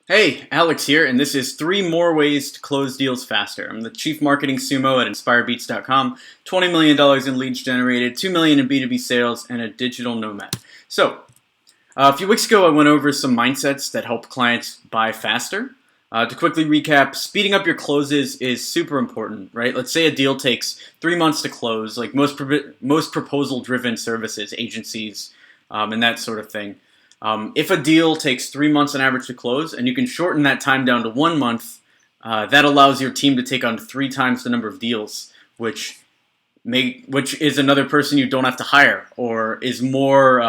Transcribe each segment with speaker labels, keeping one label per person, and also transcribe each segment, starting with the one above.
Speaker 1: Hey, Alex here, and this is 3 more ways to close deals faster. I'm the Chief Marketing Sumo at InspireBeats.com, $20 million in leads generated, $2 million in B2B sales, and a digital nomad. So, a few weeks ago I went over some mindsets that help clients buy faster. To quickly recap, speeding up your closes is super important, right? Let's say a deal takes 3 months to close, like most proposal-driven services, agencies, and that sort of thing. If a deal takes 3 months on average to close, and you can shorten that time down to 1 month, that allows your team to take on 3 times the number of deals, which is another person you don't have to hire, or is more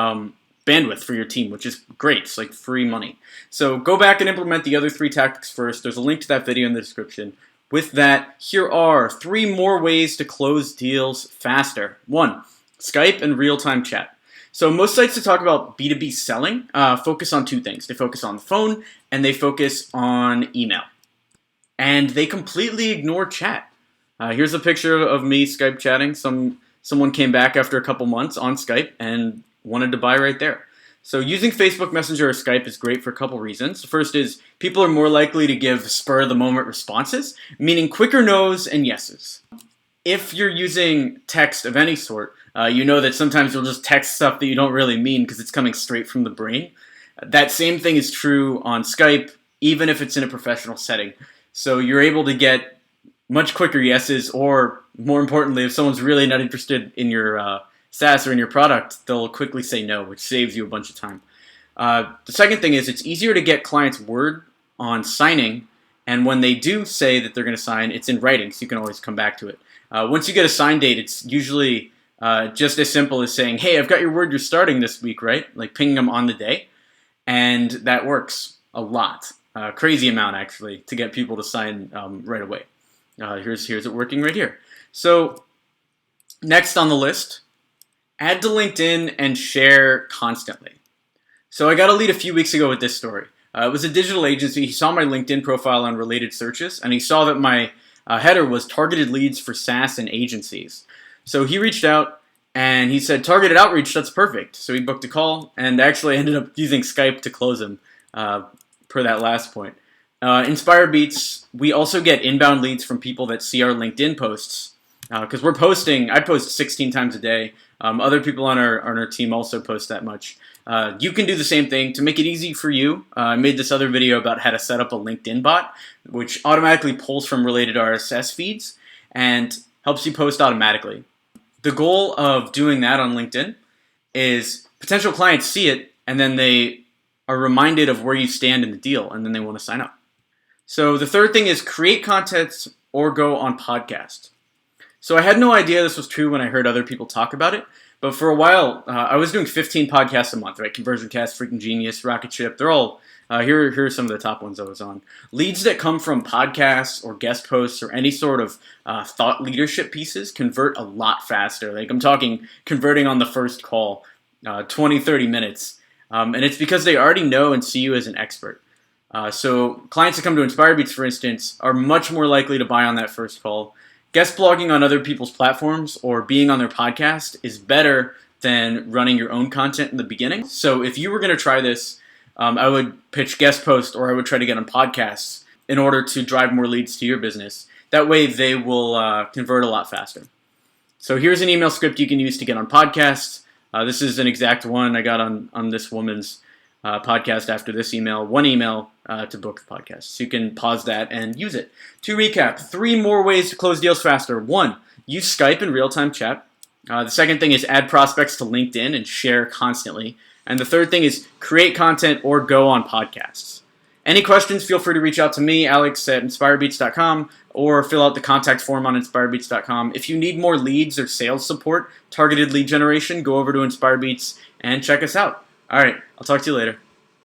Speaker 1: bandwidth for your team, which is great. It's like free money. So go back and implement the other 3 tactics first. There's a link to that video in the description. With that, here are 3 more ways to close deals faster. 1, Skype and real-time chat. So most sites that talk about B2B selling focus on 2 things. They focus on the phone and they focus on email. And they completely ignore chat. Here's a picture of me Skype chatting. Someone came back after a couple months on Skype and wanted to buy right there. So using Facebook Messenger or Skype is great for a couple reasons. The first is people are more likely to give spur-of-the-moment responses, meaning quicker no's and yeses. If you're using text of any sort, you know that sometimes you'll just text stuff that you don't really mean because it's coming straight from the brain. That same thing is true on Skype, even if it's in a professional setting. So you're able to get much quicker yeses, or more importantly, if someone's really not interested in your SaaS or in your product, they'll quickly say no, which saves you a bunch of time. The second thing is it's easier to get clients' word on signing, and when they do say that they're going to sign, it's in writing, so you can always come back to it. Once you get a sign date, it's usually just as simple as saying, hey, I've got your word you're starting this week, right? Like pinging them on the day. And that works a lot. Crazy amount, actually, to get people to sign right away. Here's it working right here. So next on the list, add to LinkedIn and share constantly. So I got a lead a few weeks ago with this story. It was a digital agency. He saw my LinkedIn profile on related searches, and he saw that my header was targeted leads for SaaS and agencies. So he reached out and he said, targeted outreach, that's perfect. So he booked a call and actually ended up using Skype to close him per that last point. InspireBeats, we also get inbound leads from people that see our LinkedIn posts because I post 16 times a day. Other people on our team also post that much. You can do the same thing. To make it easy for you, I made this other video about how to set up a LinkedIn bot, which automatically pulls from related RSS feeds and helps you post automatically. The goal of doing that on LinkedIn is potential clients see it and then they are reminded of where you stand in the deal and then they want to sign up. So the third thing is create content or go on podcast. So I had no idea this was true when I heard other people talk about it, but for a while I was doing 15 podcasts a month, right? ConversionCast, Freaking Genius, Rocket Ship, they're all here are some of the top ones I was on. Leads that come from podcasts or guest posts or any sort of thought leadership pieces convert a lot faster. Like I'm talking converting on the first call, 20, 30 minutes. And it's because they already know and see you as an expert. So clients that come to InspireBeats, for instance, are much more likely to buy on that first call. Guest blogging on other people's platforms or being on their podcast is better than running your own content in the beginning. So if you were going to try this, I would pitch guest post or I would try to get on podcasts in order to drive more leads to your business. That way they will convert a lot faster. So here's an email script you can use to get on podcasts. This is an exact one I got on this woman's podcast after this email. 1 email to book the podcast. So you can pause that and use it. To recap, 3 more ways to close deals faster. 1, use Skype and real-time chat. The second thing is add prospects to LinkedIn and share constantly. And the third thing is create content or go on podcasts. Any questions, feel free to reach out to me, Alex, at InspireBeats.com, or fill out the contact form on InspireBeats.com. If you need more leads or sales support, targeted lead generation, go over to InspireBeats and check us out. All right, I'll talk to you later.